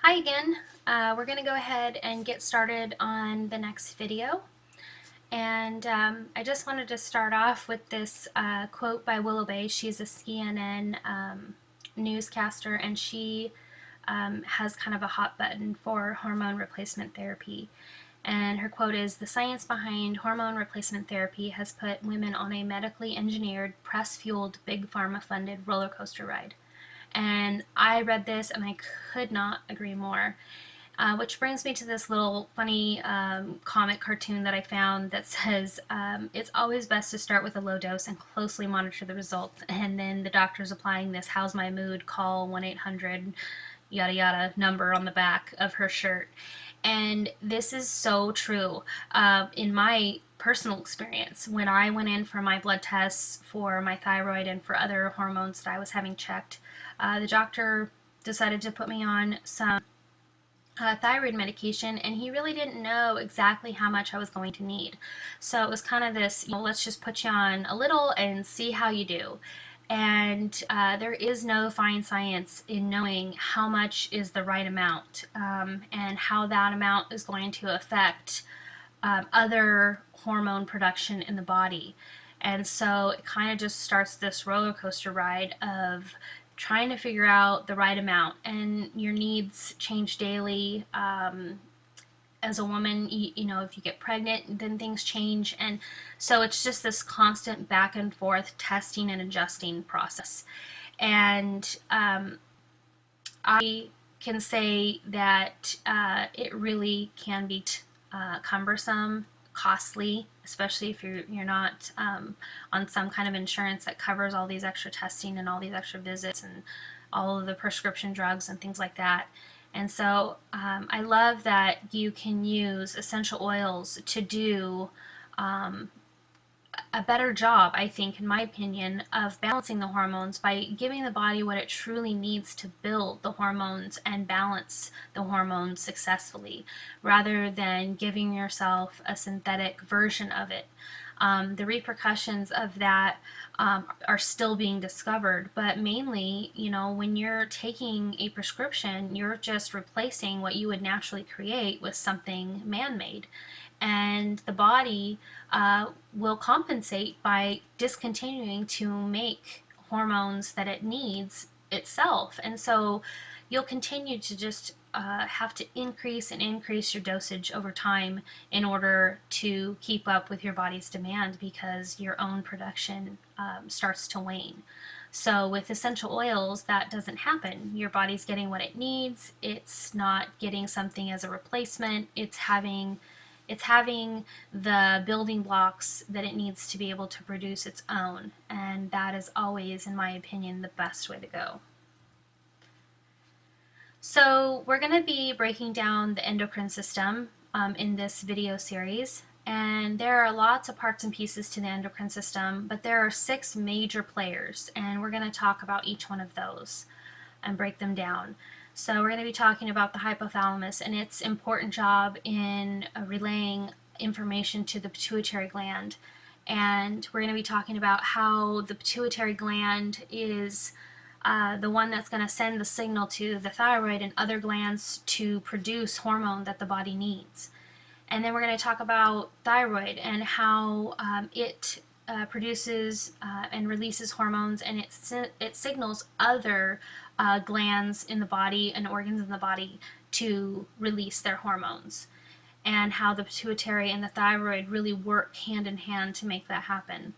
Hi again. We're going to go ahead and get started on the next video. And I just wanted to start off with this quote by Willow Bay. She's a CNN newscaster, and she has kind of a hot button for hormone replacement therapy. And her quote is, "The science behind hormone replacement therapy has put women on a medically engineered, press-fueled, big pharma-funded roller coaster ride." And I read this and I could not agree more. Which brings me to this little funny comic cartoon that I found that says it's always best to start with a low dose and closely monitor the results. And then the doctor's applying this "how's my mood, call 1-800 yada yada" number on the back of her shirt. And this is so true. In my personal experience, when I went in for my blood tests for my thyroid and for other hormones that I was having checked, the doctor decided to put me on some thyroid medication, and he really didn't know exactly how much I was going to need. So it was kind of this, let's just put you on a little and see how you do. And there is no fine science in knowing how much is the right amount, and how that amount is going to affect other hormone production in the body. And so it kind of just starts this roller coaster ride of trying to figure out the right amount, and your needs change daily. As a woman, if you get pregnant, then things change, and so it's just this constant back and forth testing and adjusting process. And I can say that it really can be cumbersome, costly, especially if you're not on some kind of insurance that covers all these extra testing and all these extra visits and all of the prescription drugs and things like that. And so I love that you can use essential oils to do a better job, I think, in my opinion, of balancing the hormones by giving the body what it truly needs to build the hormones and balance the hormones successfully, rather than giving yourself a synthetic version of it. The repercussions of that are still being discovered, but mainly, when you're taking a prescription, you're just replacing what you would naturally create with something man-made. And the body will compensate by discontinuing to make hormones that it needs itself. And so you'll continue to just have to increase and increase your dosage over time in order to keep up with your body's demand, because your own production starts to wane. So with essential oils, that doesn't happen. Your body's getting what it needs. It's not getting something as a replacement. It's having the building blocks that it needs to be able to produce its own, and that is always, in my opinion, the best way to go. So we're going to be breaking down the endocrine system in this video series, and there are lots of parts and pieces to the endocrine system, but there are 6 major players, and we're going to talk about each one of those and break them down. So we're going to be talking about the hypothalamus and its important job in relaying information to the pituitary gland. And we're going to be talking about how the pituitary gland is the one that's going to send the signal to the thyroid and other glands to produce hormone that the body needs. And then we're going to talk about thyroid and how it produces and releases hormones, and it signals other glands in the body and organs in the body to release their hormones, and how the pituitary and the thyroid really work hand in hand to make that happen.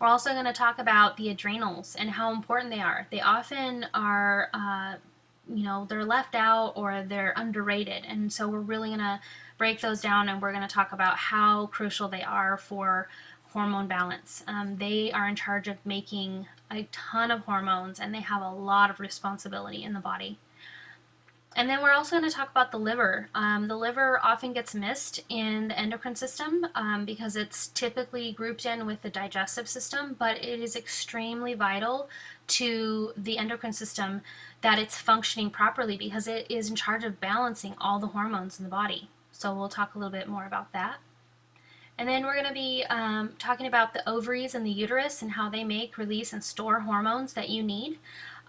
We're also going to talk about the adrenals and how important they are. They often are, they're left out or they're underrated, and so we're really going to break those down, and we're going to talk about how crucial they are for hormone balance. They are in charge of making a ton of hormones, and they have a lot of responsibility in the body. And then we're also going to talk about the liver. The liver often gets missed in the endocrine system because it's typically grouped in with the digestive system, but it is extremely vital to the endocrine system that it's functioning properly, because it is in charge of balancing all the hormones in the body. So we'll talk a little bit more about that. And then we're going to be talking about the ovaries and the uterus and how they make, release, and store hormones that you need.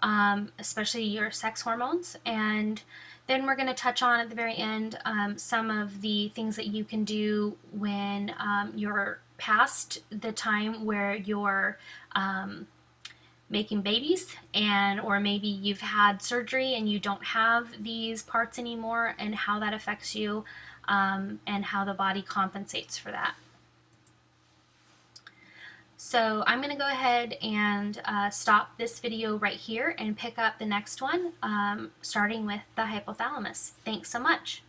especially your sex hormones. And then we're going to touch on at the very end some of the things that you can do when you're past the time where you're making babies, and or maybe you've had surgery and you don't have these parts anymore, and how that affects you, and how the body compensates for that. So I'm going to go ahead and stop this video right here and pick up the next one, starting with the hypothalamus. Thanks so much.